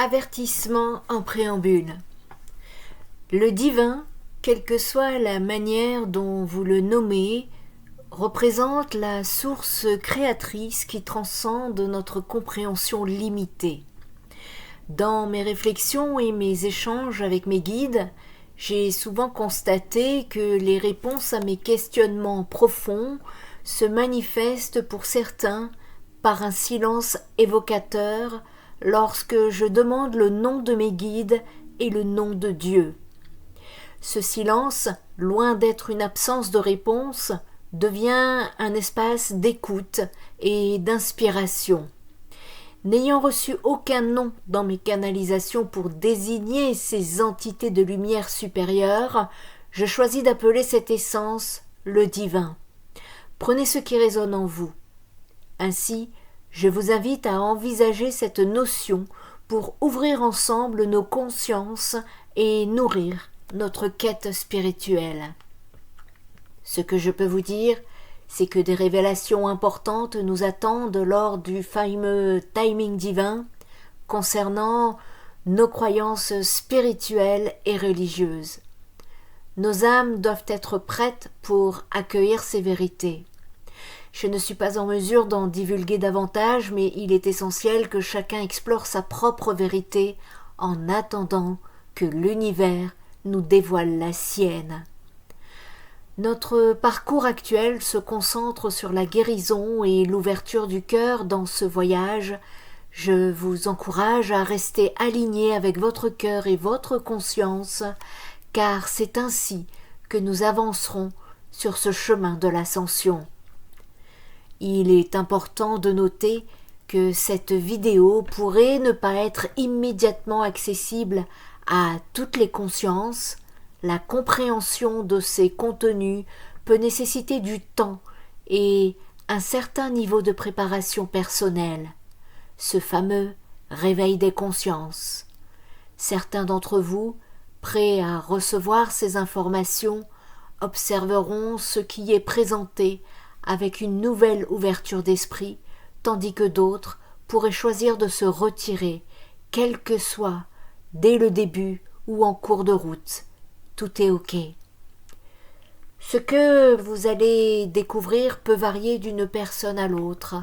Avertissement en préambule. Le divin, quelle que soit la manière dont vous le nommez, représente la source créatrice qui transcende notre compréhension limitée. Dans mes réflexions et mes échanges avec mes guides, j'ai souvent constaté que les réponses à mes questionnements profonds se manifestent pour certains par un silence évocateur lorsque je demande le nom de mes guides et le nom de Dieu. Ce silence, loin d'être une absence de réponse, devient un espace d'écoute et d'inspiration. N'ayant reçu aucun nom dans mes canalisations pour désigner ces entités de lumière supérieure, je choisis d'appeler cette essence le divin. Prenez ce qui résonne en vous. Ainsi, je vous invite à envisager cette notion pour ouvrir ensemble nos consciences et nourrir notre quête spirituelle. Ce que je peux vous dire, c'est que des révélations importantes nous attendent lors du fameux timing divin concernant nos croyances spirituelles et religieuses. Nos âmes doivent être prêtes pour accueillir ces vérités. Je ne suis pas en mesure d'en divulguer davantage, mais il est essentiel que chacun explore sa propre vérité en attendant que l'univers nous dévoile la sienne. Notre parcours actuel se concentre sur la guérison et l'ouverture du cœur dans ce voyage. Je vous encourage à rester aligné avec votre cœur et votre conscience, car c'est ainsi que nous avancerons sur ce chemin de l'ascension. Il est important de noter que cette vidéo pourrait ne pas être immédiatement accessible à toutes les consciences. La compréhension de ces contenus peut nécessiter du temps et un certain niveau de préparation personnelle, ce fameux réveil des consciences. Certains d'entre vous, prêts à recevoir ces informations, observeront ce qui est présenté avec une nouvelle ouverture d'esprit, tandis que d'autres pourraient choisir de se retirer, quel que soit, dès le début ou en cours de route. Tout est OK. Ce que vous allez découvrir peut varier d'une personne à l'autre.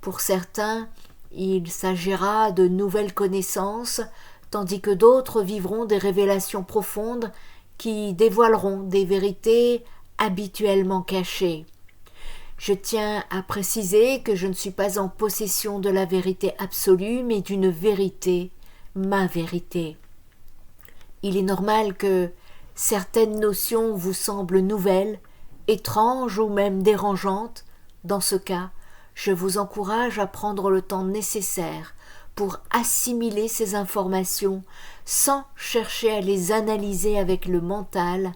Pour certains, il s'agira de nouvelles connaissances, tandis que d'autres vivront des révélations profondes qui dévoileront des vérités habituellement cachées. Je tiens à préciser que je ne suis pas en possession de la vérité absolue, mais d'une vérité, ma vérité. Il est normal que certaines notions vous semblent nouvelles, étranges ou même dérangeantes. Dans ce cas, je vous encourage à prendre le temps nécessaire pour assimiler ces informations sans chercher à les analyser avec le mental.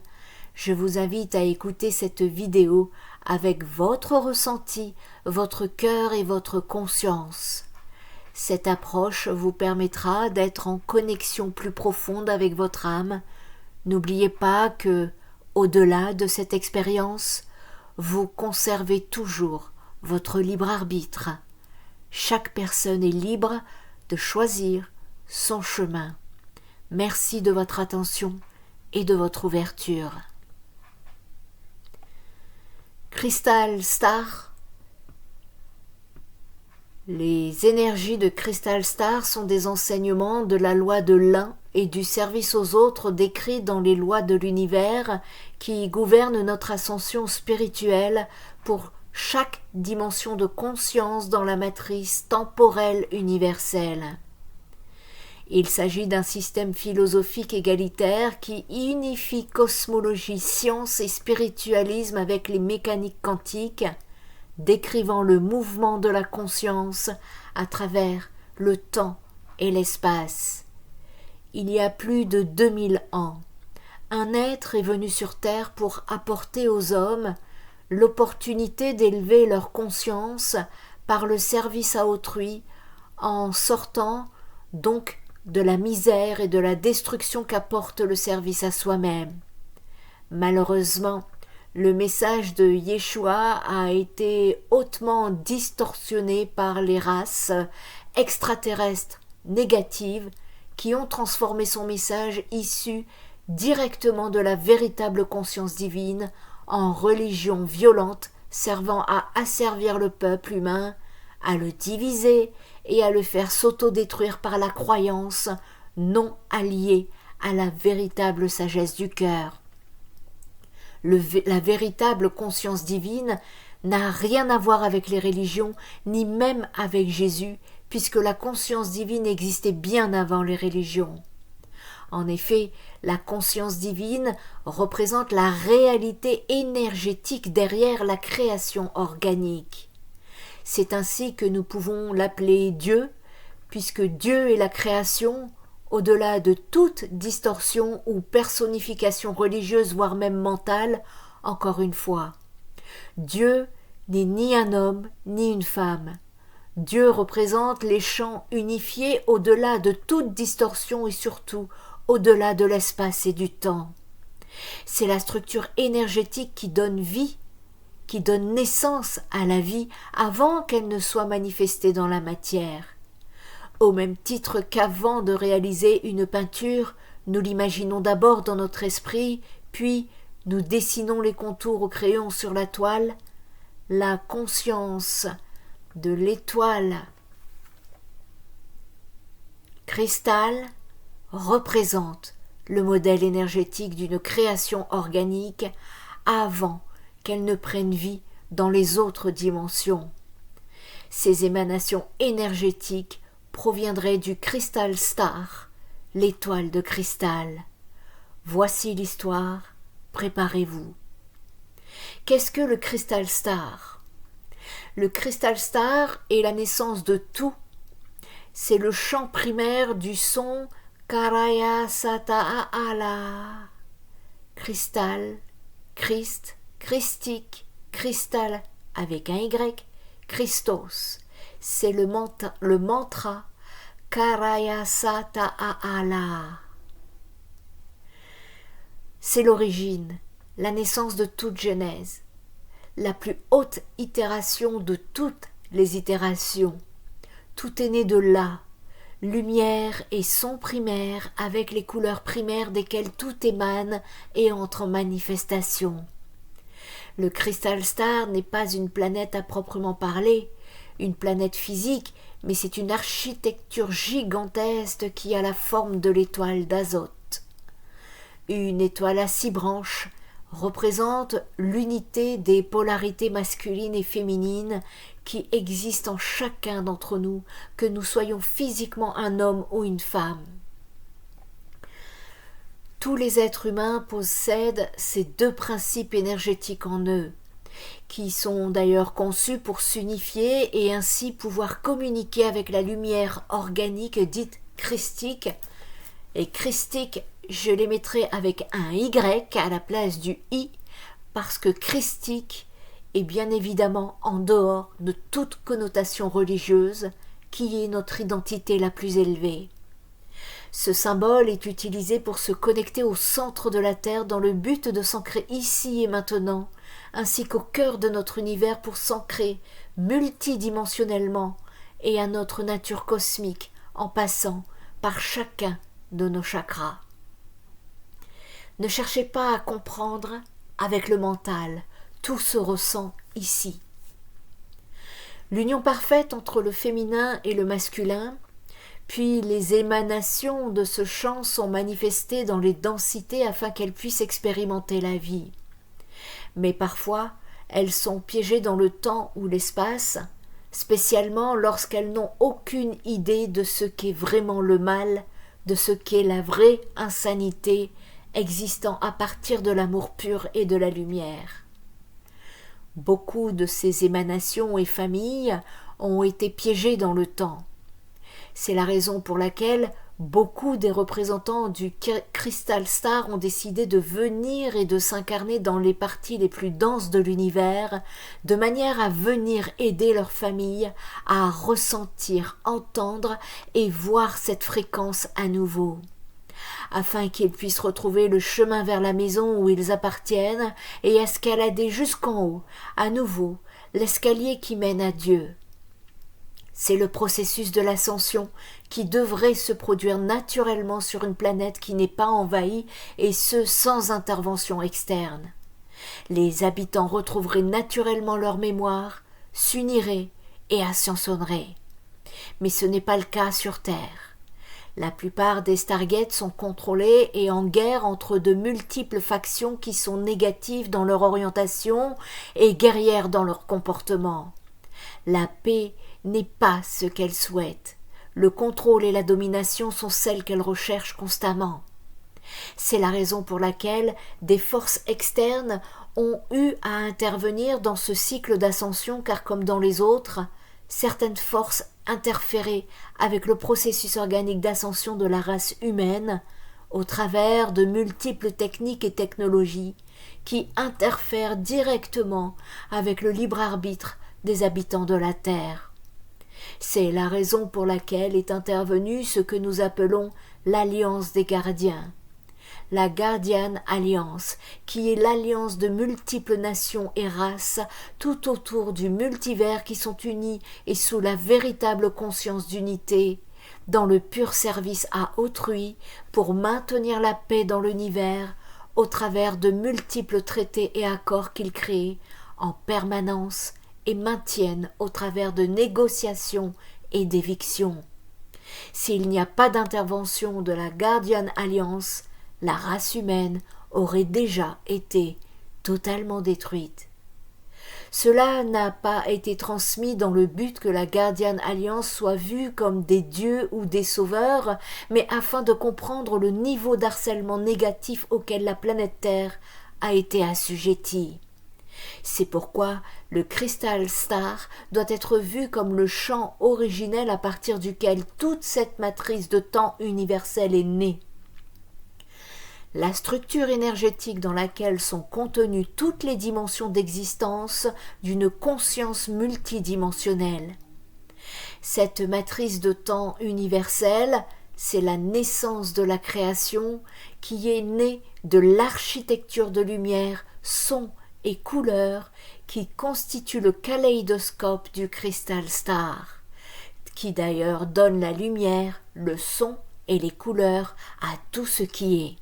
Je vous invite à écouter cette vidéo avec votre ressenti, votre cœur et votre conscience. Cette approche vous permettra d'être en connexion plus profonde avec votre âme. N'oubliez pas que, au-delà de cette expérience, vous conservez toujours votre libre arbitre. Chaque personne est libre de choisir son chemin. Merci de votre attention et de votre ouverture. Crystal Star. Les énergies de Crystal Star sont des enseignements de la loi de l'un et du service aux autres décrits dans les lois de l'univers qui gouvernent notre ascension spirituelle pour chaque dimension de conscience dans la matrice temporelle universelle. Il s'agit d'un système philosophique égalitaire qui unifie cosmologie, science et spiritualisme avec les mécaniques quantiques, décrivant le mouvement de la conscience à travers le temps et l'espace. Il y a plus de 2000 ans, un être est venu sur Terre pour apporter aux hommes l'opportunité d'élever leur conscience par le service à autrui, en sortant donc de la misère et de la destruction qu'apporte le service à soi-même. Malheureusement, le message de Yeshua a été hautement distorsionné par les races extraterrestres négatives qui ont transformé son message issu directement de la véritable conscience divine en religion violente servant à asservir le peuple humain, à le diviser et à le faire s'autodétruire par la croyance non alliée à la véritable sagesse du cœur. La véritable conscience divine n'a rien à voir avec les religions, ni même avec Jésus, puisque la conscience divine existait bien avant les religions. En effet, la conscience divine représente la réalité énergétique derrière la création organique. C'est ainsi que nous pouvons l'appeler Dieu, puisque Dieu est la création, au-delà de toute distorsion ou personnification religieuse, voire même mentale, encore une fois. Dieu n'est ni un homme ni une femme. Dieu représente les champs unifiés au-delà de toute distorsion et surtout au-delà de l'espace et du temps. C'est la structure énergétique qui donne vie, qui donne naissance à la vie avant qu'elle ne soit manifestée dans la matière. Au même titre qu'avant de réaliser une peinture, nous l'imaginons d'abord dans notre esprit, puis nous dessinons les contours au crayon sur la toile, la conscience de l'étoile cristal représente le modèle énergétique d'une création organique avant qu'elle ne prenne vie dans les autres dimensions. Ces émanations énergétiques proviendraient du Crystal Star, l'étoile de cristal. Voici l'histoire, préparez-vous. Qu'est-ce que le Crystal Star ? Le Crystal Star est la naissance de tout. C'est le chant primaire du son Karaya Sata'ala. Cristal, Christ, Christique, cristal avec un Y, Christos. C'est le mantra Karaya Sata'ala. C'est l'origine, la naissance de toute genèse, la plus haute itération de toutes les itérations. Tout est né de là, lumière et son primaire avec les couleurs primaires desquelles tout émane et entre en manifestation. Le Crystal Star n'est pas une planète à proprement parler, une planète physique, mais c'est une architecture gigantesque qui a la forme de l'étoile d'Azote. Une étoile à 6 branches représente l'unité des polarités masculines et féminines qui existent en chacun d'entre nous, que nous soyons physiquement un homme ou une femme. Tous les êtres humains possèdent ces deux principes énergétiques en eux, qui sont d'ailleurs conçus pour s'unifier et ainsi pouvoir communiquer avec la lumière organique dite christique. Et christique, je les mettrai avec un Y à la place du I, parce que christique est bien évidemment en dehors de toute connotation religieuse, qui est notre identité la plus élevée. Ce symbole est utilisé pour se connecter au centre de la Terre dans le but de s'ancrer ici et maintenant, ainsi qu'au cœur de notre univers pour s'ancrer multidimensionnellement et à notre nature cosmique en passant par chacun de nos chakras. Ne cherchez pas à comprendre avec le mental, tout se ressent ici. L'union parfaite entre le féminin et le masculin, puis les émanations de ce chant sont manifestées dans les densités afin qu'elles puissent expérimenter la vie. Mais parfois, elles sont piégées dans le temps ou l'espace, spécialement lorsqu'elles n'ont aucune idée de ce qu'est vraiment le mal, de ce qu'est la vraie insanité existant à partir de l'amour pur et de la lumière. Beaucoup de ces émanations et familles ont été piégées dans le temps. C'est la raison pour laquelle beaucoup des représentants du Crystal Star ont décidé de venir et de s'incarner dans les parties les plus denses de l'univers, de manière à venir aider leur famille à ressentir, entendre et voir cette fréquence à nouveau, afin qu'ils puissent retrouver le chemin vers la maison où ils appartiennent et escalader jusqu'en haut, à nouveau, l'escalier qui mène à Dieu. C'est le processus de l'ascension qui devrait se produire naturellement sur une planète qui n'est pas envahie, et ce sans intervention externe. Les habitants retrouveraient naturellement leur mémoire, s'uniraient et ascensionneraient. Mais ce n'est pas le cas sur Terre. La plupart des Stargates sont contrôlés et en guerre entre de multiples factions qui sont négatives dans leur orientation et guerrières dans leur comportement. La paix n'est pas ce qu'elle souhaite. Le contrôle et la domination sont celles qu'elle recherche constamment. C'est la raison pour laquelle des forces externes ont eu à intervenir dans ce cycle d'ascension, car comme dans les autres, certaines forces interféraient avec le processus organique d'ascension de la race humaine au travers de multiples techniques et technologies qui interfèrent directement avec le libre arbitre des habitants de la Terre. C'est la raison pour laquelle est intervenue ce que nous appelons l'Alliance des Gardiens. La Guardian Alliance, qui est l'alliance de multiples nations et races tout autour du multivers qui sont unis et sous la véritable conscience d'unité, dans le pur service à autrui pour maintenir la paix dans l'univers au travers de multiples traités et accords qu'ils créent en permanence et maintiennent au travers de négociations et d'évictions. S'il n'y a pas d'intervention de la Guardian Alliance, la race humaine aurait déjà été totalement détruite. Cela n'a pas été transmis dans le but que la Guardian Alliance soit vue comme des dieux ou des sauveurs, mais afin de comprendre le niveau d'harcèlement négatif auquel la planète Terre a été assujettie. C'est pourquoi le Crystal Star doit être vu comme le champ originel à partir duquel toute cette matrice de temps universel est née. La structure énergétique dans laquelle sont contenues toutes les dimensions d'existence d'une conscience multidimensionnelle. Cette matrice de temps universelle, c'est la naissance de la création qui est née de l'architecture de lumière, son et couleurs qui constitue le kaléidoscope du Crystal Star, qui d'ailleurs donne la lumière, le son et les couleurs à tout ce qui est.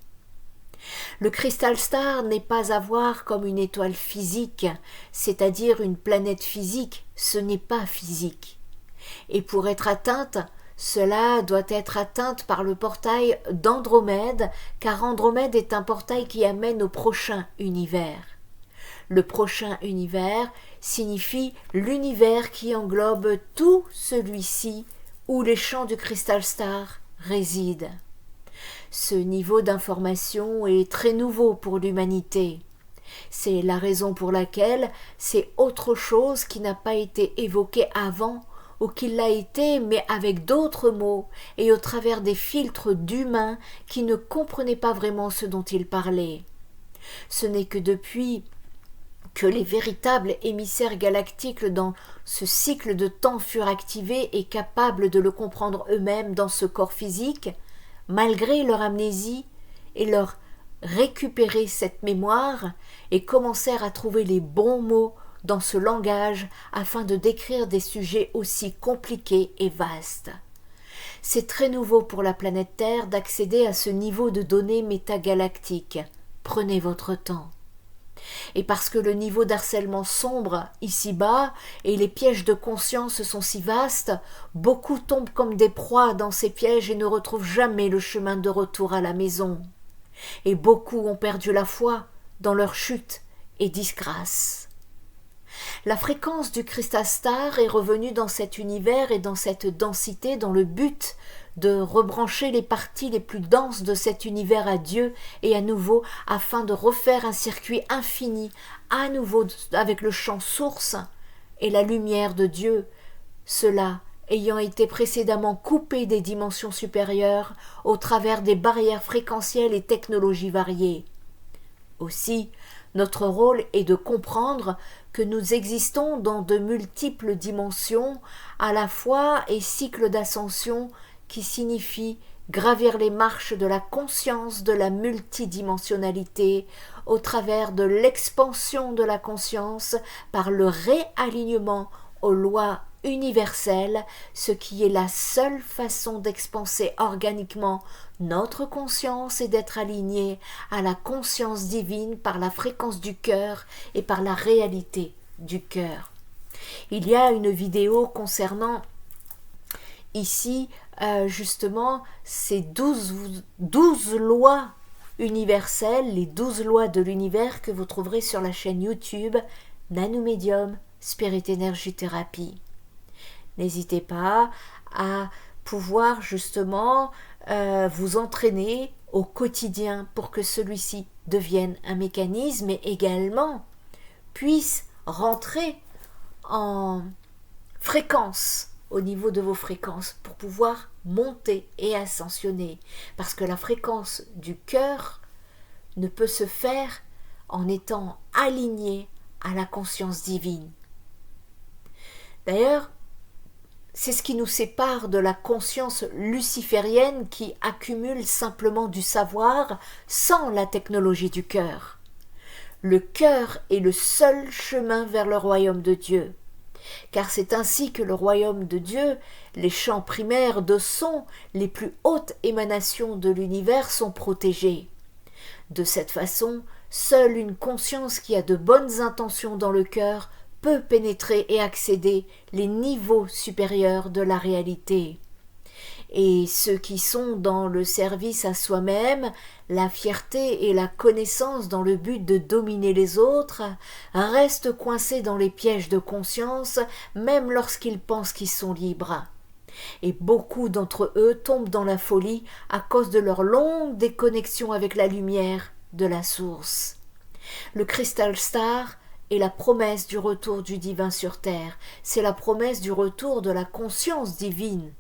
Le Crystal Star n'est pas à voir comme une étoile physique, c'est-à-dire une planète physique, ce n'est pas physique. Et pour être atteinte, cela doit être atteinte par le portail d'Andromède, car Andromède est un portail qui amène au prochain univers. Le prochain univers signifie l'univers qui englobe tout celui-ci où les champs du Crystal Star résident. Ce niveau d'information est très nouveau pour l'humanité. C'est la raison pour laquelle c'est autre chose qui n'a pas été évoqué avant ou qui l'a été, mais avec d'autres mots et au travers des filtres d'humains qui ne comprenaient pas vraiment ce dont ils parlaient. Ce n'est que depuis que les véritables émissaires galactiques dans ce cycle de temps furent activés et capables de le comprendre eux-mêmes dans ce corps physique, malgré leur amnésie, et leur récupérer cette mémoire et commencèrent à trouver les bons mots dans ce langage afin de décrire des sujets aussi compliqués et vastes. C'est très nouveau pour la planète Terre d'accéder à ce niveau de données métagalactiques. Prenez votre temps. Et parce que le niveau d'harcèlement sombre ici-bas et les pièges de conscience sont si vastes, beaucoup tombent comme des proies dans ces pièges et ne retrouvent jamais le chemin de retour à la maison. Et beaucoup ont perdu la foi dans leur chute et disgrâce. La fréquence du Crystal Star est revenue dans cet univers et dans cette densité dans le but de rebrancher les parties les plus denses de cet univers à Dieu et à nouveau afin de refaire un circuit infini à nouveau avec le champ source et la lumière de Dieu, cela ayant été précédemment coupé des dimensions supérieures au travers des barrières fréquentielles et technologies variées. Aussi, notre rôle est de comprendre que nous existons dans de multiples dimensions à la fois et cycles d'ascension qui signifie gravir les marches de la conscience de la multidimensionnalité au travers de l'expansion de la conscience par le réalignement aux lois universel, ce qui est la seule façon d'expanser organiquement notre conscience et d'être aligné à la conscience divine par la fréquence du cœur et par la réalité du cœur. Il y a une vidéo concernant ici justement ces 12 lois universelles, les 12 lois de l'univers que vous trouverez sur la chaîne YouTube Nanomédium Spirit Energy Therapy. N'hésitez pas à pouvoir justement vous entraîner au quotidien pour que celui-ci devienne un mécanisme et également puisse rentrer en fréquence au niveau de vos fréquences pour pouvoir monter et ascensionner. Parce que la fréquence du cœur ne peut se faire en étant alignée à la conscience divine. D'ailleurs, c'est ce qui nous sépare de la conscience luciférienne qui accumule simplement du savoir sans la technologie du cœur. Le cœur est le seul chemin vers le royaume de Dieu, car c'est ainsi que le royaume de Dieu, les champs primaires de son, les plus hautes émanations de l'univers sont protégés. De cette façon, seule une conscience qui a de bonnes intentions dans le cœur peut pénétrer et accéder les niveaux supérieurs de la réalité. Et ceux qui sont dans le service à soi-même, la fierté et la connaissance dans le but de dominer les autres, restent coincés dans les pièges de conscience, même lorsqu'ils pensent qu'ils sont libres. Et beaucoup d'entre eux tombent dans la folie à cause de leur longue déconnexion avec la lumière de la source. Le Crystal Star est la promesse du retour du divin sur terre, c'est la promesse du retour de la conscience divine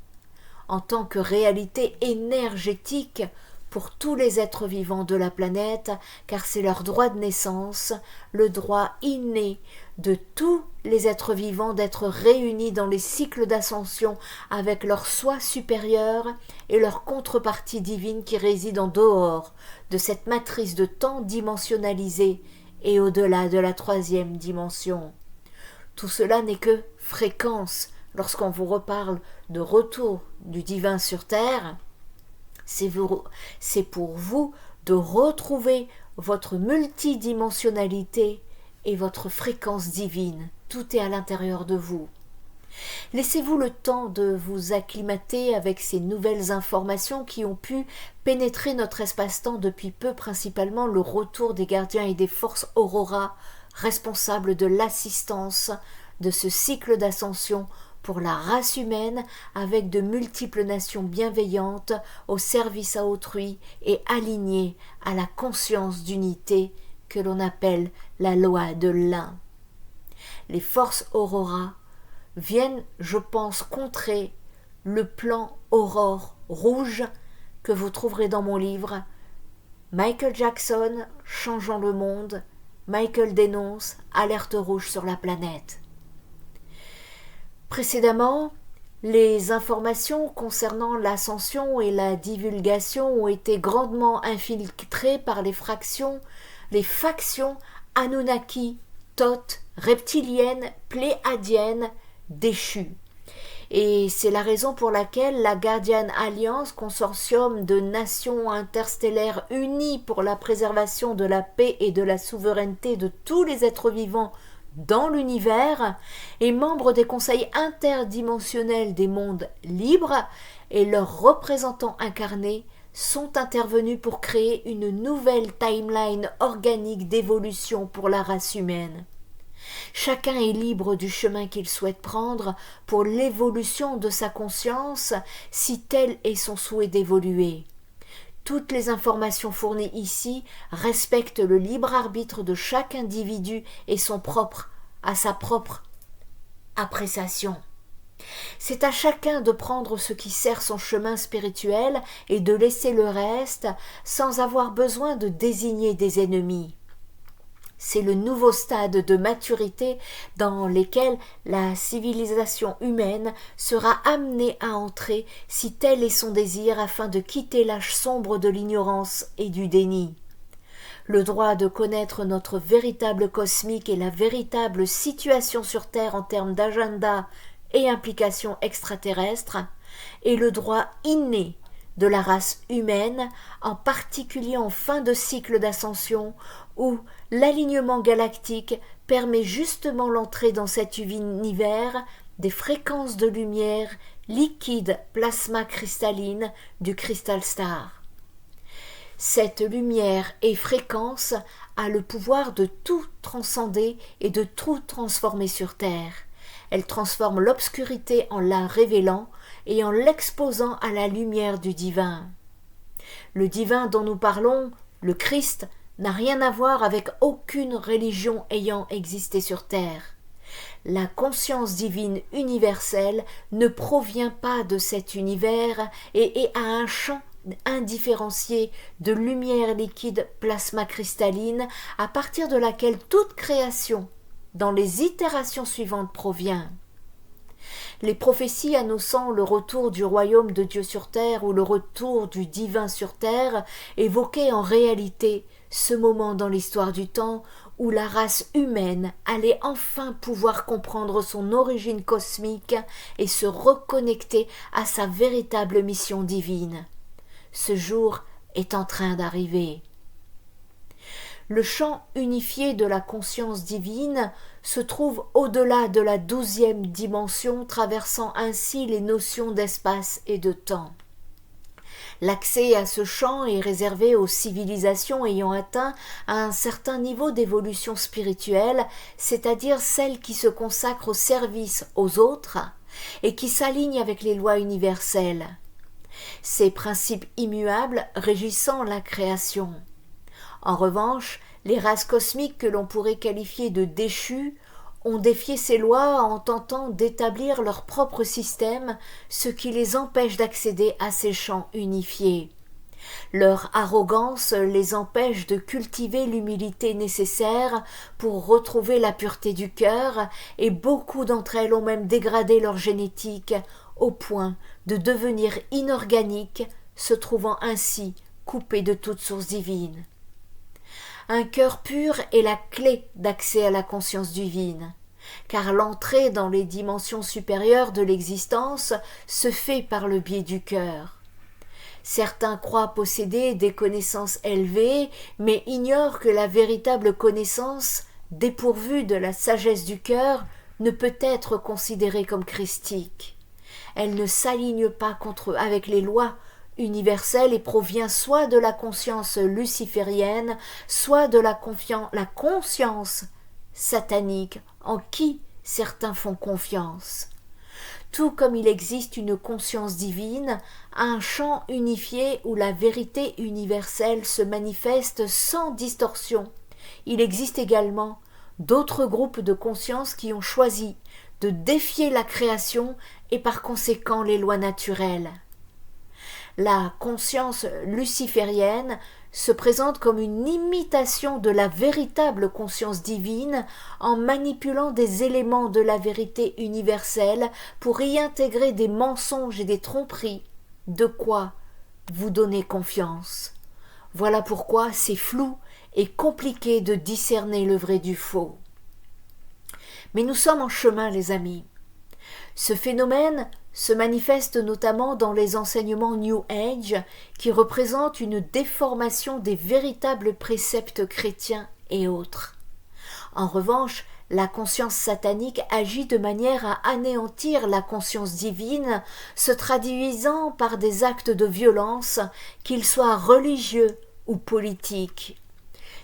en tant que réalité énergétique pour tous les êtres vivants de la planète, car c'est leur droit de naissance, le droit inné de tous les êtres vivants d'être réunis dans les cycles d'ascension avec leur soi supérieur et leur contrepartie divine qui réside en dehors de cette matrice de temps dimensionnalisée et au-delà de la 3e dimension. Tout cela n'est que fréquence. Lorsqu'on vous reparle de retour du divin sur terre, c'est pour vous de retrouver votre multidimensionnalité et votre fréquence divine. Tout est à l'intérieur de vous. Laissez-vous le temps de vous acclimater avec ces nouvelles informations qui ont pu pénétrer notre espace-temps depuis peu, principalement le retour des gardiens et des forces Aurora, responsables de l'assistance de ce cycle d'ascension pour la race humaine avec de multiples nations bienveillantes au service à autrui et alignées à la conscience d'unité que l'on appelle la loi de l'un. Les forces Aurora viennent, je pense, contrer le plan Aurore rouge que vous trouverez dans mon livre Michael Jackson, Changeons le monde, Michael dénonce, alerte rouge sur la planète. Précédemment, les informations concernant l'ascension et la divulgation ont été grandement infiltrées par les factions Anunnaki, Thoth, reptiliennes, pléadiennes, déchues. Et c'est la raison pour laquelle la Guardian Alliance, consortium de nations interstellaires unies pour la préservation de la paix et de la souveraineté de tous les êtres vivants dans l'univers, est membre des conseils interdimensionnels des mondes libres et leurs représentants incarnés sont intervenus pour créer une nouvelle timeline organique d'évolution pour la race humaine. Chacun est libre du chemin qu'il souhaite prendre pour l'évolution de sa conscience si tel est son souhait d'évoluer. Toutes les informations fournies ici respectent le libre arbitre de chaque individu et sont propres à sa propre appréciation. C'est à chacun de prendre ce qui sert son chemin spirituel et de laisser le reste sans avoir besoin de désigner des ennemis. C'est le nouveau stade de maturité dans lequel la civilisation humaine sera amenée à entrer si tel est son désir afin de quitter l'âge sombre de l'ignorance et du déni. Le droit de connaître notre véritable cosmique et la véritable situation sur Terre en termes d'agenda et implications extraterrestres, et le droit inné de la race humaine, en particulier en fin de cycle d'ascension, où l'alignement galactique permet justement l'entrée dans cet univers des fréquences de lumière liquide plasma cristalline du Crystal Star. Cette lumière et fréquence a le pouvoir de tout transcender et de tout transformer sur Terre. Elle transforme l'obscurité en la révélant et en l'exposant à la lumière du divin. Le divin dont nous parlons, le Christ, n'a rien à voir avec aucune religion ayant existé sur Terre. La conscience divine universelle ne provient pas de cet univers et a un champ indifférencié de lumière liquide plasma cristalline à partir de laquelle toute création, dans les itérations suivantes, provient. Les prophéties annonçant le retour du royaume de Dieu sur terre ou le retour du divin sur terre évoquaient en réalité ce moment dans l'histoire du temps où la race humaine allait enfin pouvoir comprendre son origine cosmique et se reconnecter à sa véritable mission divine. Ce jour est en train d'arriver. Le champ unifié de la conscience divine se trouve au-delà de la 12e dimension, traversant ainsi les notions d'espace et de temps. L'accès à ce champ est réservé aux civilisations ayant atteint un certain niveau d'évolution spirituelle, c'est-à-dire celles qui se consacrent au service aux autres et qui s'alignent avec les lois universelles. Ces principes immuables régissant la création. En revanche, les races cosmiques que l'on pourrait qualifier de déchues ont défié ces lois en tentant d'établir leur propre système, ce qui les empêche d'accéder à ces champs unifiés. Leur arrogance les empêche de cultiver l'humilité nécessaire pour retrouver la pureté du cœur, et beaucoup d'entre elles ont même dégradé leur génétique au point de devenir inorganiques, se trouvant ainsi coupées de toute source divine. Un cœur pur est la clé d'accès à la conscience divine, car l'entrée dans les dimensions supérieures de l'existence se fait par le biais du cœur. Certains croient posséder des connaissances élevées, mais ignorent que la véritable connaissance, dépourvue de la sagesse du cœur, ne peut être considérée comme christique. Elle ne s'aligne pas avec les lois universelle et provient soit de la conscience luciférienne, soit de la conscience satanique en qui certains font confiance. Tout comme il existe une conscience divine, un champ unifié où la vérité universelle se manifeste sans distorsion, il existe également d'autres groupes de conscience qui ont choisi de défier la création et par conséquent les lois naturelles. La conscience luciférienne se présente comme une imitation de la véritable conscience divine en manipulant des éléments de la vérité universelle pour y intégrer des mensonges et des tromperies, de quoi vous donner confiance. Voilà pourquoi c'est flou et compliqué de discerner le vrai du faux. Mais nous sommes en chemin, les amis. Ce phénomène se manifeste notamment dans les enseignements New Age qui représentent une déformation des véritables préceptes chrétiens et autres. En revanche, la conscience satanique agit de manière à anéantir la conscience divine, se traduisant par des actes de violence, qu'ils soient religieux ou politiques.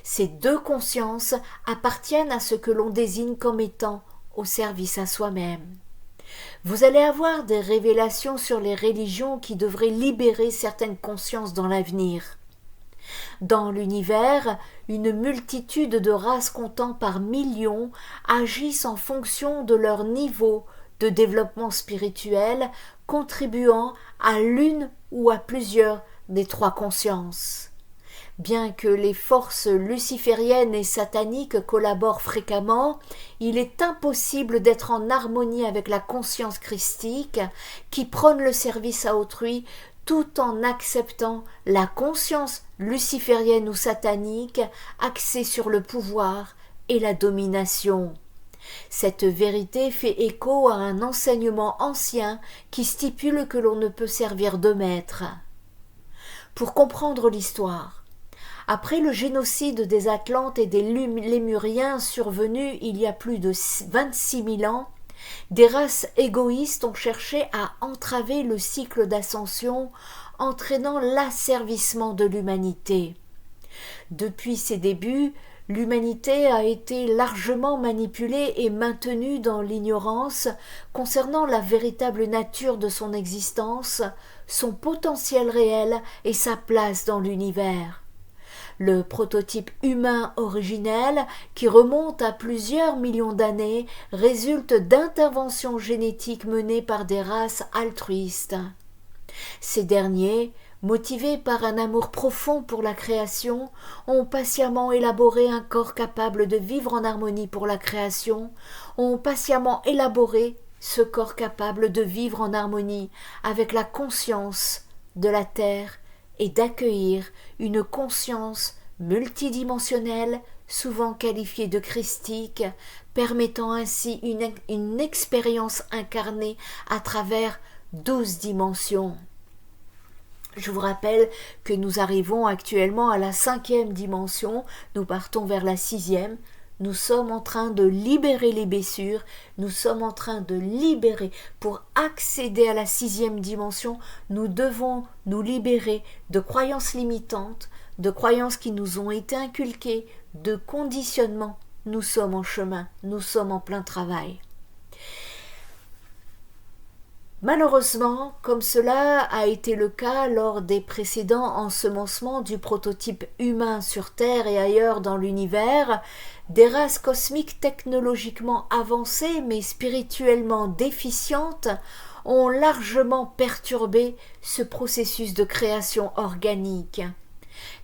Ces deux consciences appartiennent à ce que l'on désigne comme étant au service à soi-même. Vous allez avoir des révélations sur les religions qui devraient libérer certaines consciences dans l'avenir. Dans l'univers, une multitude de races comptant par millions agissent en fonction de leur niveau de développement spirituel, contribuant à l'une ou à plusieurs des trois consciences. Bien que les forces lucifériennes et sataniques collaborent fréquemment, il est impossible d'être en harmonie avec la conscience christique qui prône le service à autrui tout en acceptant la conscience luciférienne ou satanique axée sur le pouvoir et la domination. Cette vérité fait écho à un enseignement ancien qui stipule que l'on ne peut servir de maître. Pour comprendre l'histoire, après le génocide des Atlantes et des Lémuriens survenu il y a plus de 26 000 ans, des races égoïstes ont cherché à entraver le cycle d'ascension, entraînant l'asservissement de l'humanité. Depuis ses débuts, l'humanité a été largement manipulée et maintenue dans l'ignorance concernant la véritable nature de son existence, son potentiel réel et sa place dans l'univers. Le prototype humain originel, qui remonte à plusieurs millions d'années, résulte d'interventions génétiques menées par des races altruistes. Ces derniers, motivés par un amour profond pour la création, ont patiemment élaboré un corps capable de vivre en harmonie pour la création, ont patiemment élaboré ce corps capable de vivre en harmonie avec la conscience de la Terre et d'accueillir une conscience multidimensionnelle, souvent qualifiée de christique, permettant ainsi une expérience incarnée à travers 12 dimensions. Je vous rappelle que nous arrivons actuellement à la 5e dimension, nous partons vers la 6e. Nous sommes en train de libérer les blessures, nous sommes en train de libérer. Pour accéder à la 6e dimension, nous devons nous libérer de croyances limitantes, de croyances qui nous ont été inculquées, de conditionnements. Nous sommes en chemin, nous sommes en plein travail. Malheureusement, comme cela a été le cas lors des précédents ensemencements du prototype humain sur Terre et ailleurs dans l'univers, des races cosmiques technologiquement avancées mais spirituellement déficientes ont largement perturbé ce processus de création organique.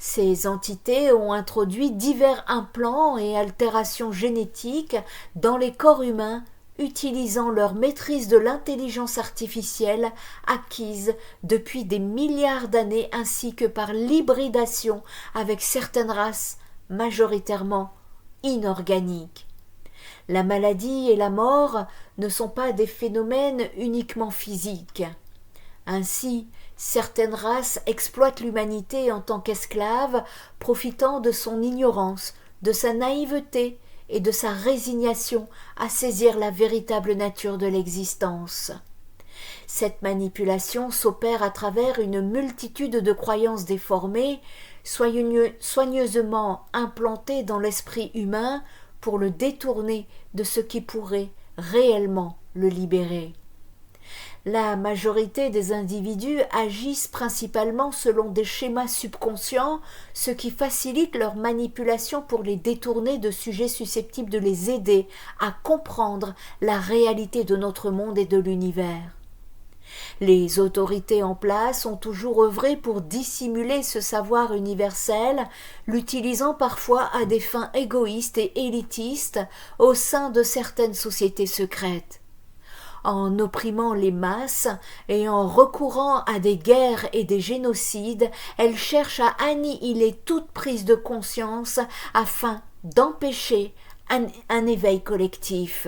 Ces entités ont introduit divers implants et altérations génétiques dans les corps humains, utilisant leur maîtrise de l'intelligence artificielle acquise depuis des milliards d'années ainsi que par l'hybridation avec certaines races majoritairement inorganiques. La maladie et la mort ne sont pas des phénomènes uniquement physiques. Ainsi, certaines races exploitent l'humanité en tant qu'esclave, profitant de son ignorance, de sa naïveté et de sa résignation à saisir la véritable nature de l'existence. Cette manipulation s'opère à travers une multitude de croyances déformées, soigneusement implantées dans l'esprit humain pour le détourner de ce qui pourrait réellement le libérer. La majorité des individus agissent principalement selon des schémas subconscients, ce qui facilite leur manipulation pour les détourner de sujets susceptibles de les aider à comprendre la réalité de notre monde et de l'univers. Les autorités en place ont toujours œuvré pour dissimuler ce savoir universel, l'utilisant parfois à des fins égoïstes et élitistes au sein de certaines sociétés secrètes. En opprimant les masses et en recourant à des guerres et des génocides, elles cherchent à annihiler toute prise de conscience afin d'empêcher un éveil collectif.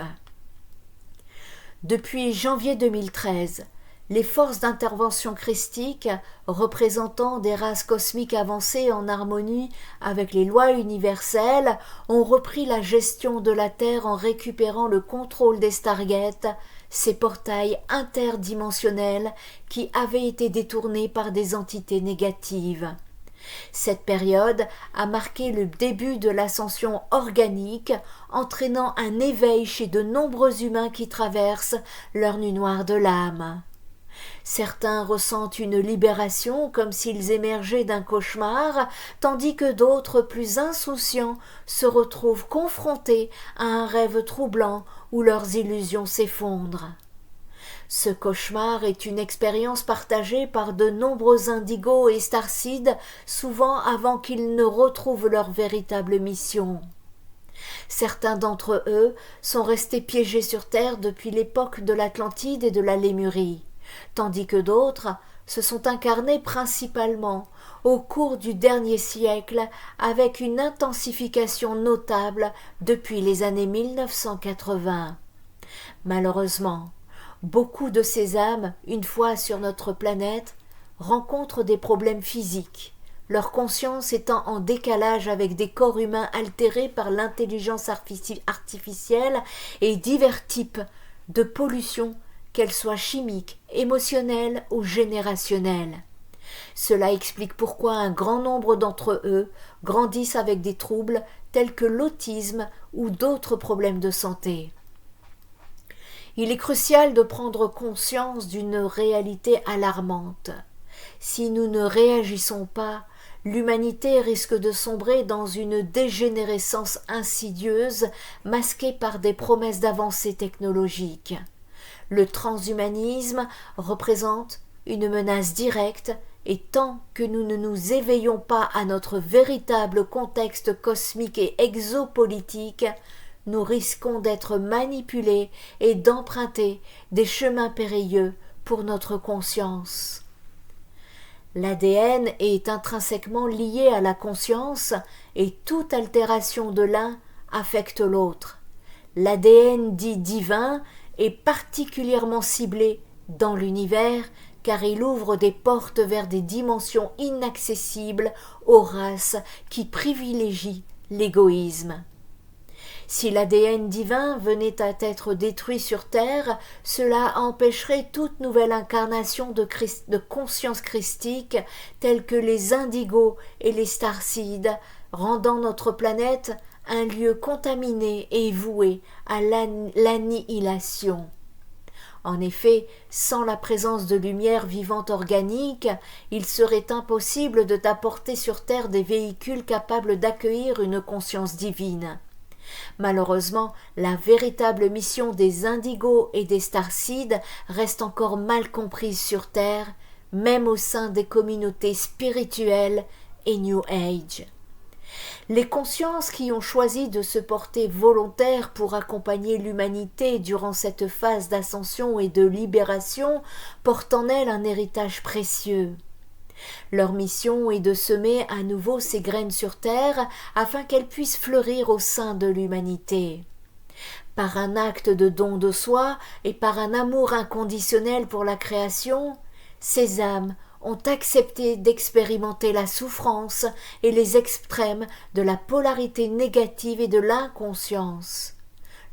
Depuis janvier 2013, les forces d'intervention christique, représentant des races cosmiques avancées en harmonie avec les lois universelles, ont repris la gestion de la Terre en récupérant le contrôle des Stargates, ces portails interdimensionnels qui avaient été détournés par des entités négatives. Cette période a marqué le début de l'ascension organique, entraînant un éveil chez de nombreux humains qui traversent leur nuit noire de l'âme. Certains ressentent une libération comme s'ils émergeaient d'un cauchemar, tandis que d'autres plus insouciants se retrouvent confrontés à un rêve troublant où leurs illusions s'effondrent. Ce cauchemar est une expérience partagée par de nombreux indigos et starseeds, souvent avant qu'ils ne retrouvent leur véritable mission. Certains d'entre eux sont restés piégés sur Terre depuis l'époque de l'Atlantide et de la Lémurie. tandis que d'autres se sont incarnés principalement au cours du dernier siècle avec une intensification notable depuis les années 1980. Malheureusement, beaucoup de ces âmes, une fois sur notre planète, rencontrent des problèmes physiques, leur conscience étant en décalage avec des corps humains altérés par l'intelligence artificielle et divers types de pollution, qu'elles soient chimiques, émotionnelles ou générationnelles. Cela explique pourquoi un grand nombre d'entre eux grandissent avec des troubles tels que l'autisme ou d'autres problèmes de santé. Il est crucial de prendre conscience d'une réalité alarmante. Si nous ne réagissons pas, l'humanité risque de sombrer dans une dégénérescence insidieuse masquée par des promesses d'avancées technologiques. Le transhumanisme représente une menace directe et tant que nous ne nous éveillons pas à notre véritable contexte cosmique et exopolitique, nous risquons d'être manipulés et d'emprunter des chemins périlleux pour notre conscience. L'ADN est intrinsèquement lié à la conscience et toute altération de l'un affecte l'autre. L'ADN dit divin est particulièrement ciblé dans l'univers car il ouvre des portes vers des dimensions inaccessibles aux races qui privilégient l'égoïsme. Si l'ADN divin venait à être détruit sur Terre, cela empêcherait toute nouvelle incarnation de conscience christique telle que les indigos et les starseeds, rendant notre planète un lieu contaminé et voué à l'annihilation. En effet, sans la présence de lumière vivante organique, il serait impossible de t'apporter sur Terre des véhicules capables d'accueillir une conscience divine. Malheureusement, la véritable mission des indigos et des starseeds reste encore mal comprise sur Terre, même au sein des communautés spirituelles et New Age. Les consciences qui ont choisi de se porter volontaires pour accompagner l'humanité durant cette phase d'ascension et de libération portent en elles un héritage précieux. Leur mission est de semer à nouveau ces graines sur terre afin qu'elles puissent fleurir au sein de l'humanité. Par un acte de don de soi et par un amour inconditionnel pour la création, ces âmes ont accepté d'expérimenter la souffrance et les extrêmes de la polarité négative et de l'inconscience.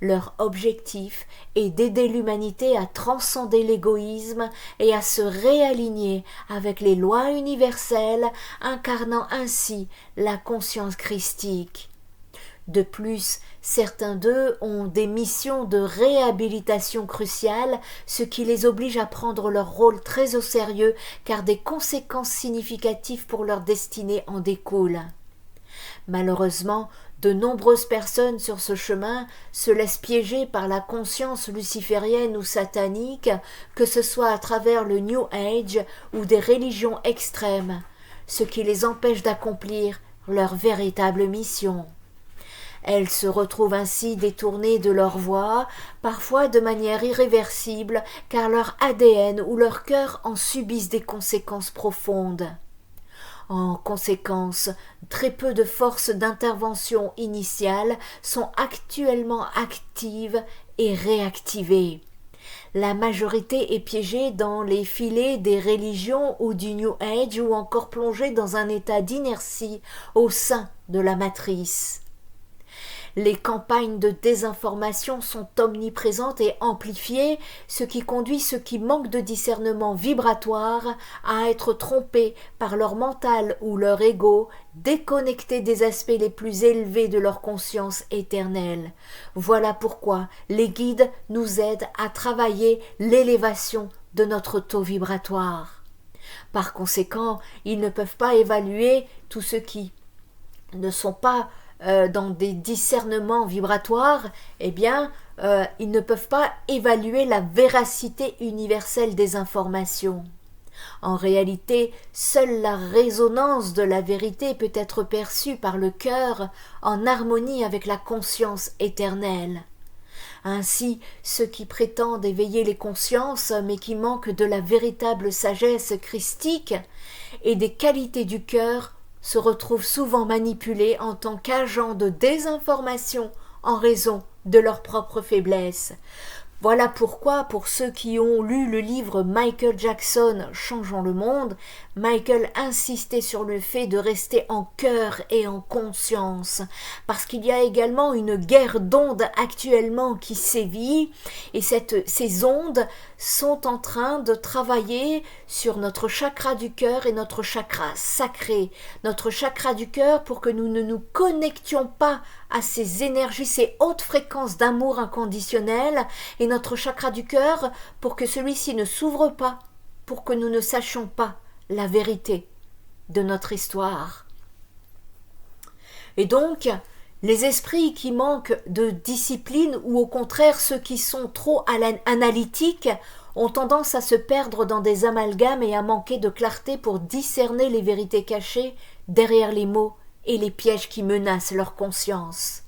Leur objectif est d'aider l'humanité à transcender l'égoïsme et à se réaligner avec les lois universelles, incarnant ainsi la conscience christique. De plus, certains d'eux ont des missions de réhabilitation cruciales, ce qui les oblige à prendre leur rôle très au sérieux, car des conséquences significatives pour leur destinée en découlent. Malheureusement, de nombreuses personnes sur ce chemin se laissent piéger par la conscience luciférienne ou satanique, que ce soit à travers le New Age ou des religions extrêmes, ce qui les empêche d'accomplir leur véritable mission. Elles se retrouvent ainsi détournées de leur voie, parfois de manière irréversible, car leur ADN ou leur cœur en subissent des conséquences profondes. En conséquence, très peu de forces d'intervention initiales sont actuellement actives et réactivées. La majorité est piégée dans les filets des religions ou du New Age ou encore plongée dans un état d'inertie au sein de la matrice. Les campagnes de désinformation sont omniprésentes et amplifiées, ce qui conduit ceux qui manquent de discernement vibratoire à être trompés par leur mental ou leur ego, déconnectés des aspects les plus élevés de leur conscience éternelle. Voilà pourquoi les guides nous aident à travailler l'élévation de notre taux vibratoire. Par conséquent, ils ne peuvent pas évaluer tous ceux qui ne sont pas dans des discernements vibratoires, ils ne peuvent pas évaluer la véracité universelle des informations. En réalité, seule la résonance de la vérité peut être perçue par le cœur en harmonie avec la conscience éternelle. Ainsi, ceux qui prétendent éveiller les consciences, mais qui manquent de la véritable sagesse christique et des qualités du cœur, se retrouvent souvent manipulés en tant qu'agents de désinformation en raison de leur propre faiblesse. Voilà pourquoi, pour ceux qui ont lu le livre Michael Jackson « Changeons le monde », Michael insistait sur le fait de rester en cœur et en conscience, parce qu'il y a également une guerre d'ondes actuellement qui sévit, et ces ondes sont en train de travailler sur notre chakra du cœur et notre chakra sacré, notre chakra du cœur pour que nous ne nous connections pas à ces énergies, ces hautes fréquences d'amour inconditionnel, et notre chakra du cœur pour que celui-ci ne s'ouvre pas, pour que nous ne sachions pas la vérité de notre histoire. Et donc, les esprits qui manquent de discipline ou au contraire ceux qui sont trop analytiques ont tendance à se perdre dans des amalgames et à manquer de clarté pour discerner les vérités cachées derrière les mots et les pièges qui menacent leur conscience.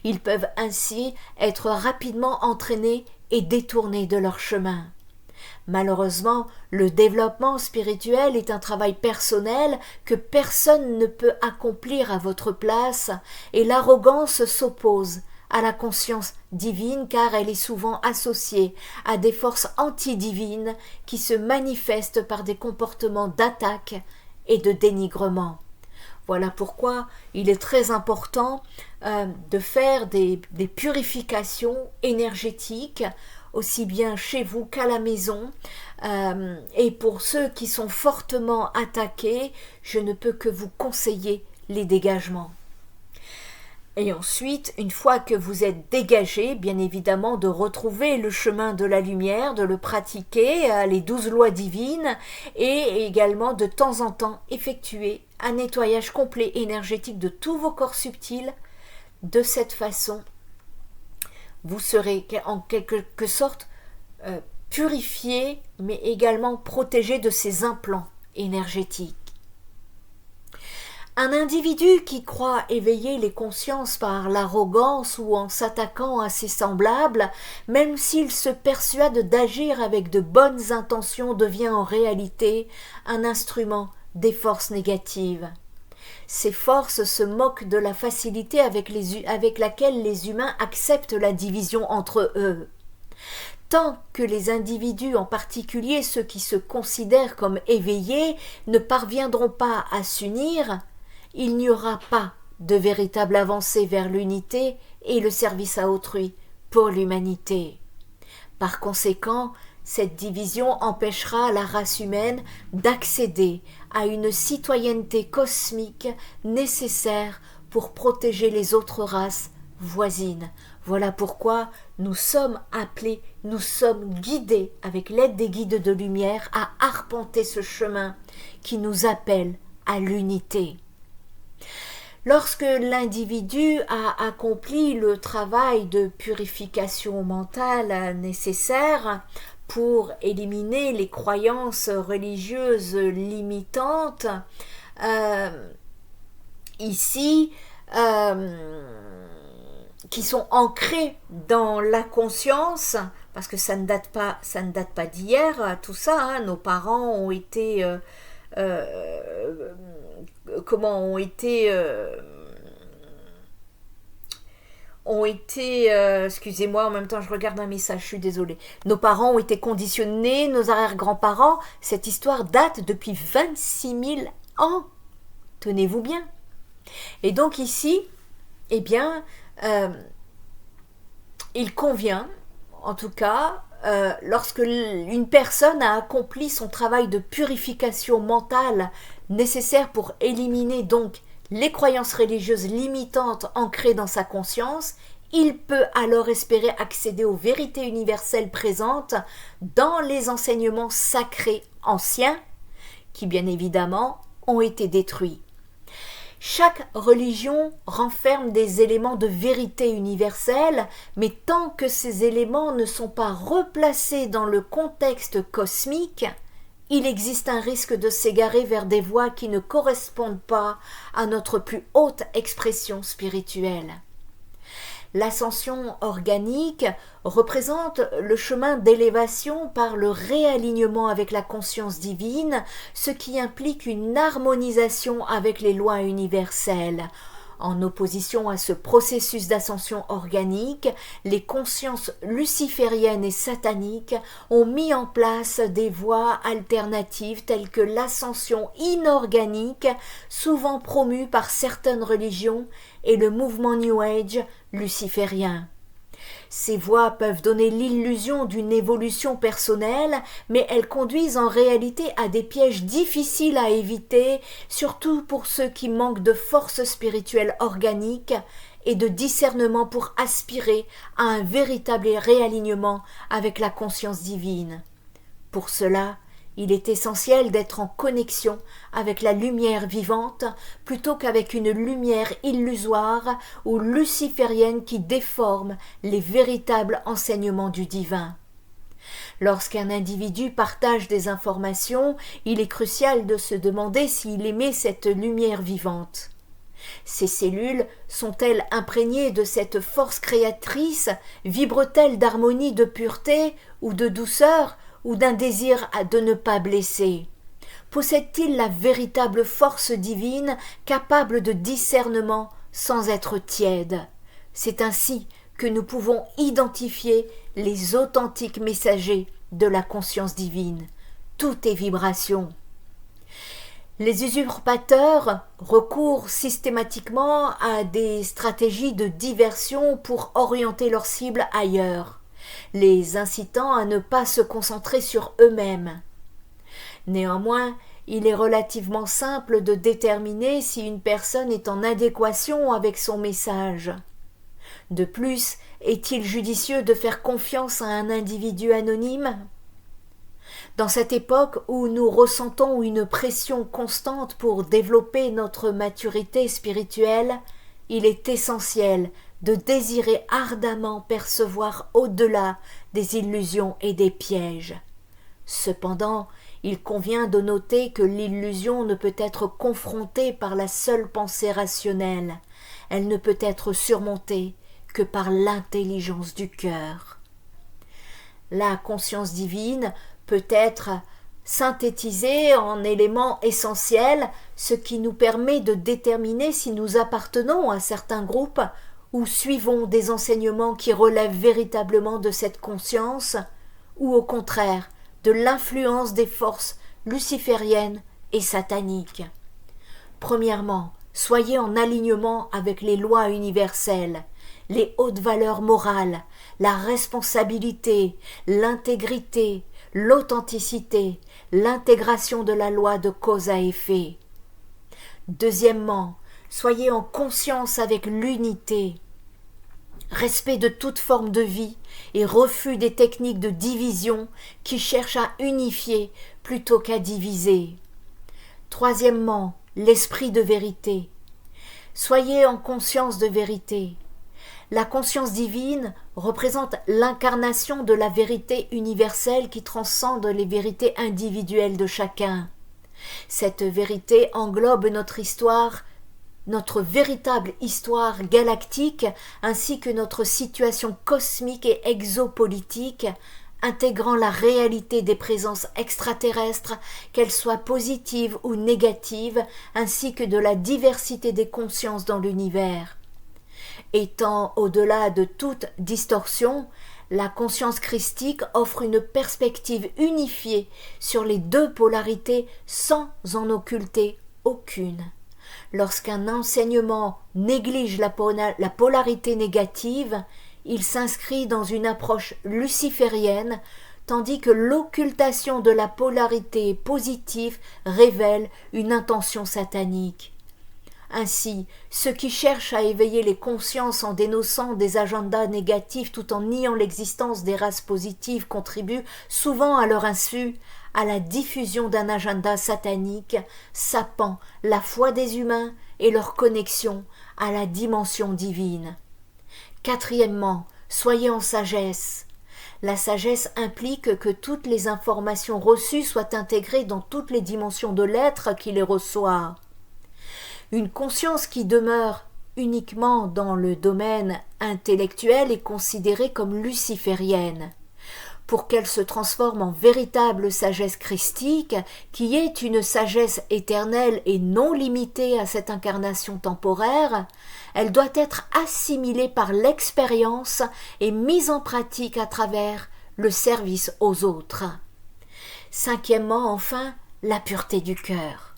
Ils peuvent ainsi être rapidement entraînés et détournés de leur chemin. Malheureusement, le développement spirituel est un travail personnel que personne ne peut accomplir à votre place, et l'arrogance s'oppose à la conscience divine car elle est souvent associée à des forces antidivines qui se manifestent par des comportements d'attaque et de dénigrement. Voilà pourquoi il est très important de faire des purifications énergétiques aussi bien chez vous qu'à la maison, et pour ceux qui sont fortement attaqués, je ne peux que vous conseiller les dégagements. Et ensuite, une fois que vous êtes dégagé, bien évidemment, de retrouver le chemin de la lumière, de le pratiquer, les 12 lois divines, et également de temps en temps effectuer un nettoyage complet énergétique de tous vos corps subtils. De cette façon, vous serez en quelque sorte purifié, mais également protégé de ces implants énergétiques. Un individu qui croit éveiller les consciences par l'arrogance ou en s'attaquant à ses semblables, même s'il se persuade d'agir avec de bonnes intentions, devient en réalité un instrument des forces négatives. Ces forces se moquent de la facilité avec laquelle les humains acceptent la division entre eux. Tant que les individus, en particulier ceux qui se considèrent comme éveillés, ne parviendront pas à s'unir, il n'y aura pas de véritable avancée vers l'unité et le service à autrui pour l'humanité. Par conséquent, cette division empêchera la race humaine d'accéder à une citoyenneté cosmique nécessaire pour protéger les autres races voisines. Voilà pourquoi nous sommes appelés, nous sommes guidés avec l'aide des guides de lumière à arpenter ce chemin qui nous appelle à l'unité. Lorsque l'individu a accompli le travail de purification mentale nécessaire pour éliminer les croyances religieuses limitantes, qui sont ancrées dans la conscience, parce que ça ne date pas d'hier, tout ça, hein, nos parents ont été excusez-moi, en même temps je regarde un message, je suis désolée. Nos parents ont été conditionnés, nos arrière-grands-parents, cette histoire date depuis 26 000 ans. Tenez-vous bien. Et donc ici, eh bien, il convient, en tout cas, lorsque une personne a accompli son travail de purification mentale nécessaire pour éliminer donc les croyances religieuses limitantes ancrées dans sa conscience, il peut alors espérer accéder aux vérités universelles présentes dans les enseignements sacrés anciens, qui bien évidemment ont été détruits. Chaque religion renferme des éléments de vérité universelle, mais tant que ces éléments ne sont pas replacés dans le contexte cosmique, il existe un risque de s'égarer vers des voies qui ne correspondent pas à notre plus haute expression spirituelle. L'ascension organique représente le chemin d'élévation par le réalignement avec la conscience divine, ce qui implique une harmonisation avec les lois universelles. En opposition à ce processus d'ascension organique, les consciences lucifériennes et sataniques ont mis en place des voies alternatives telles que l'ascension inorganique, souvent promue par certaines religions, et le mouvement New Age luciférien. Ces voies peuvent donner l'illusion d'une évolution personnelle, mais elles conduisent en réalité à des pièges difficiles à éviter, surtout pour ceux qui manquent de force spirituelle organique et de discernement pour aspirer à un véritable réalignement avec la conscience divine. Pour cela, il est essentiel d'être en connexion avec la lumière vivante plutôt qu'avec une lumière illusoire ou luciférienne qui déforme les véritables enseignements du divin. Lorsqu'un individu partage des informations, il est crucial de se demander s'il émet cette lumière vivante. Ces cellules sont-elles imprégnées de cette force créatrice, vibrent-elles d'harmonie, de pureté ou de douceur, ou d'un désir de ne pas blesser? Possède-t-il la véritable force divine capable de discernement sans être tiède? C'est ainsi que nous pouvons identifier les authentiques messagers de la conscience divine. Tout est vibration. Les usurpateurs recourent systématiquement à des stratégies de diversion pour orienter leur cible ailleurs, les incitant à ne pas se concentrer sur eux-mêmes. Néanmoins, il est relativement simple de déterminer si une personne est en adéquation avec son message. De plus, est-il judicieux de faire confiance à un individu anonyme? Dans cette époque où nous ressentons une pression constante pour développer notre maturité spirituelle, il est essentiel de désirer ardemment percevoir au-delà des illusions et des pièges. Cependant, il convient de noter que l'illusion ne peut être confrontée par la seule pensée rationnelle, elle ne peut être surmontée que par l'intelligence du cœur. La conscience divine peut être synthétisée en éléments essentiels, ce qui nous permet de déterminer si nous appartenons à certains groupes ou suivons des enseignements qui relèvent véritablement de cette conscience, ou au contraire de l'influence des forces lucifériennes et sataniques. Premièrement, soyez en alignement avec les lois universelles, les hautes valeurs morales, la responsabilité, l'intégrité, l'authenticité, l'intégration de la loi de cause à effet. Deuxièmement, soyez en conscience avec l'unité, respect de toute forme de vie et refus des techniques de division qui cherchent à unifier plutôt qu'à diviser. Troisièmement, l'esprit de vérité. Soyez en conscience de vérité. La conscience divine représente l'incarnation de la vérité universelle qui transcende les vérités individuelles de chacun. Cette vérité englobe notre histoire, notre véritable histoire galactique, ainsi que notre situation cosmique et exopolitique, intégrant la réalité des présences extraterrestres, qu'elles soient positives ou négatives, ainsi que de la diversité des consciences dans l'univers. Étant au-delà de toute distorsion, la conscience christique offre une perspective unifiée sur les deux polarités sans en occulter aucune. Lorsqu'un enseignement néglige la polarité négative, il s'inscrit dans une approche luciférienne, tandis que l'occultation de la polarité positive révèle une intention satanique. Ainsi, ceux qui cherchent à éveiller les consciences en dénonçant des agendas négatifs tout en niant l'existence des races positives contribuent, souvent à leur insu, à la diffusion d'un agenda satanique, sapant la foi des humains et leur connexion à la dimension divine. Quatrièmement, soyez en sagesse. La sagesse implique que toutes les informations reçues soient intégrées dans toutes les dimensions de l'être qui les reçoit. Une conscience qui demeure uniquement dans le domaine intellectuel est considérée comme luciférienne. Pour qu'elle se transforme en véritable sagesse christique, qui est une sagesse éternelle et non limitée à cette incarnation temporaire, elle doit être assimilée par l'expérience et mise en pratique à travers le service aux autres. Cinquièmement, enfin, la pureté du cœur.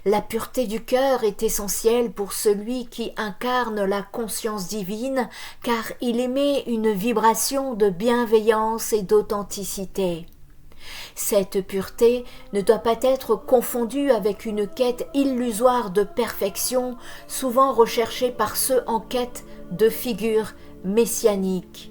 La pureté du cœur est essentielle pour celui qui incarne la conscience divine, car il émet une vibration de bienveillance et d'authenticité. Cette pureté ne doit pas être confondue avec une quête illusoire de perfection, souvent recherchée par ceux en quête de figures messianiques.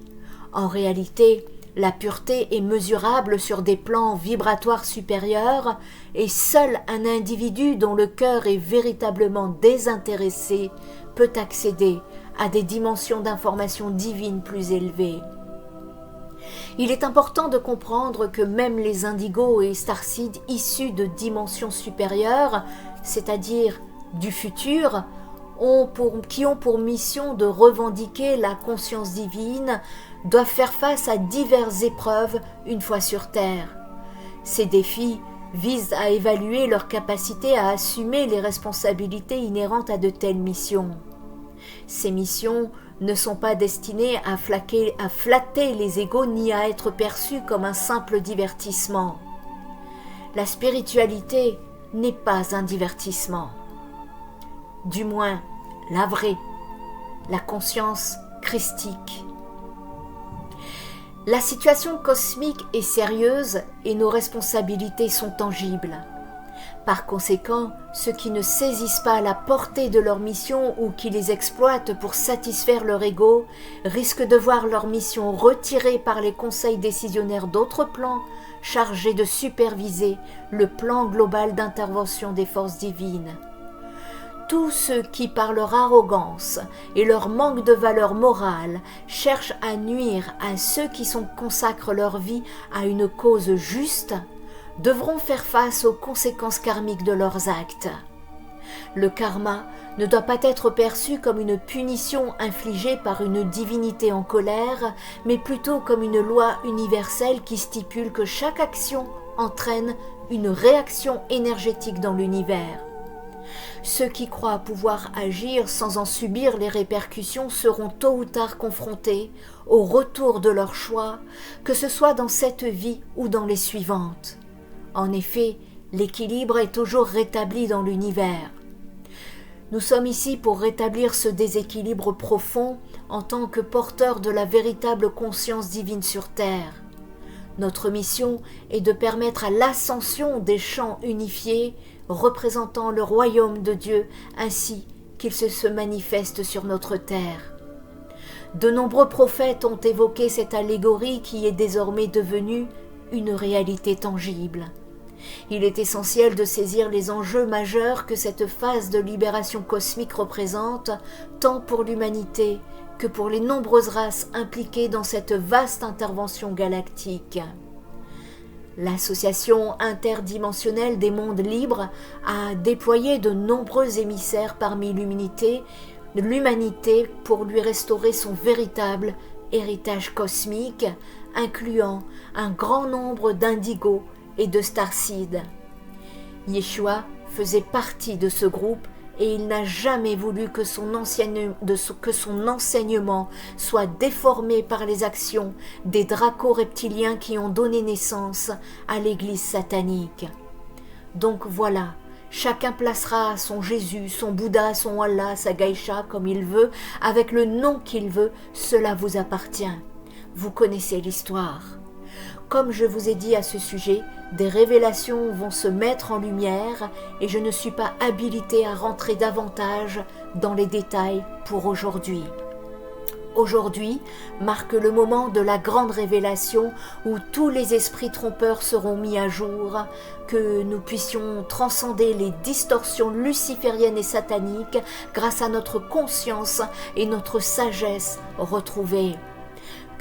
En réalité, la pureté est mesurable sur des plans vibratoires supérieurs et seul un individu dont le cœur est véritablement désintéressé peut accéder à des dimensions d'information divine plus élevées. Il est important de comprendre que même les indigos et starseeds issus de dimensions supérieures, c'est-à-dire du futur, qui ont pour mission de revendiquer la conscience divine, doivent faire face à diverses épreuves une fois sur Terre. Ces défis visent à évaluer leur capacité à assumer les responsabilités inhérentes à de telles missions. Ces missions ne sont pas destinées à flatter les égos ni à être perçues comme un simple divertissement. La spiritualité n'est pas un divertissement. Du moins, la vraie, la conscience christique. La situation cosmique est sérieuse et nos responsabilités sont tangibles. Par conséquent, ceux qui ne saisissent pas la portée de leur mission ou qui les exploitent pour satisfaire leur ego risquent de voir leur mission retirée par les conseils décisionnaires d'autres plans chargés de superviser le plan global d'intervention des forces divines. Tous ceux qui, par leur arrogance et leur manque de valeur morale, cherchent à nuire à ceux qui consacrent leur vie à une cause juste, devront faire face aux conséquences karmiques de leurs actes. Le karma ne doit pas être perçu comme une punition infligée par une divinité en colère, mais plutôt comme une loi universelle qui stipule que chaque action entraîne une réaction énergétique dans l'univers. Ceux qui croient pouvoir agir sans en subir les répercussions seront tôt ou tard confrontés au retour de leur choix, que ce soit dans cette vie ou dans les suivantes. En effet, l'équilibre est toujours rétabli dans l'univers. Nous sommes ici pour rétablir ce déséquilibre profond en tant que porteurs de la véritable conscience divine sur Terre. Notre mission est de permettre à l'ascension des champs unifiés représentant le royaume de Dieu ainsi qu'il se manifeste sur notre terre. De nombreux prophètes ont évoqué cette allégorie qui est désormais devenue une réalité tangible. Il est essentiel de saisir les enjeux majeurs que cette phase de libération cosmique représente, tant pour l'humanité que pour les nombreuses races impliquées dans cette vaste intervention galactique. L'Association interdimensionnelle des mondes libres a déployé de nombreux émissaires parmi l'humanité pour lui restaurer son véritable héritage cosmique, incluant un grand nombre d'indigos et de starseeds. Yeshua faisait partie de ce groupe et il n'a jamais voulu que son enseignement soit déformé par les actions des draco-reptiliens qui ont donné naissance à l'église satanique. Donc voilà, chacun placera son Jésus, son Bouddha, son Allah, sa Gaïcha comme il veut, avec le nom qu'il veut, cela vous appartient. Vous connaissez l'histoire. Comme je vous ai dit à ce sujet, des révélations vont se mettre en lumière et je ne suis pas habilitée à rentrer davantage dans les détails pour aujourd'hui. Aujourd'hui marque le moment de la grande révélation où tous les esprits trompeurs seront mis à jour, que nous puissions transcender les distorsions lucifériennes et sataniques grâce à notre conscience et notre sagesse retrouvées.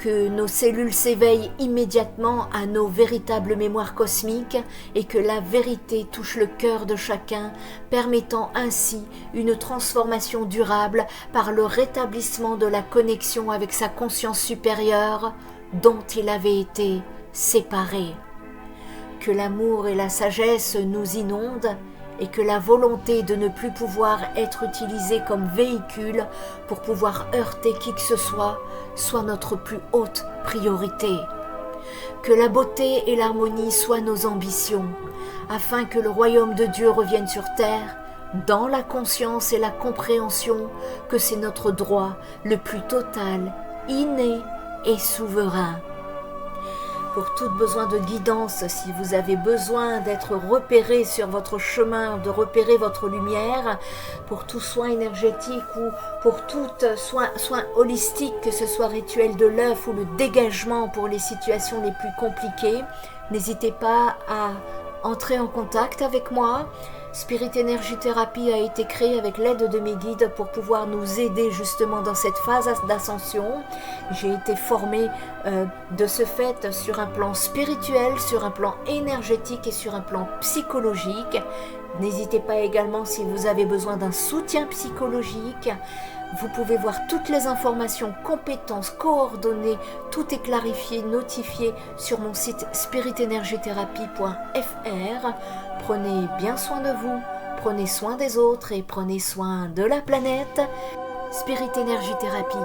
que nos cellules s'éveillent immédiatement à nos véritables mémoires cosmiques et que la vérité touche le cœur de chacun, permettant ainsi une transformation durable par le rétablissement de la connexion avec sa conscience supérieure dont il avait été séparé. Que l'amour et la sagesse nous inondent et que la volonté de ne plus pouvoir être utilisée comme véhicule pour pouvoir heurter qui que ce soit notre plus haute priorité. Que la beauté et l'harmonie soient nos ambitions, afin que le royaume de Dieu revienne sur terre, dans la conscience et la compréhension que c'est notre droit le plus total, inné et souverain. Pour tout besoin de guidance, si vous avez besoin d'être repéré sur votre chemin, de repérer votre lumière, pour tout soin énergétique ou pour tout soin holistique, que ce soit rituel de l'œuf ou le dégagement pour les situations les plus compliquées, n'hésitez pas à entrer en contact avec moi. Spirit Energy Therapy a été créé avec l'aide de mes guides pour pouvoir nous aider justement dans cette phase d'ascension. J'ai été formée de ce fait sur un plan spirituel, sur un plan énergétique et sur un plan psychologique. N'hésitez pas également si vous avez besoin d'un soutien psychologique. Vous pouvez voir toutes les informations, compétences, coordonnées, tout est clarifié, notifié sur mon site spiritenergytherapy.fr. Prenez bien soin de vous, prenez soin des autres et prenez soin de la planète. Spirit Energy Therapy,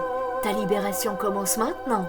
ta libération commence maintenant.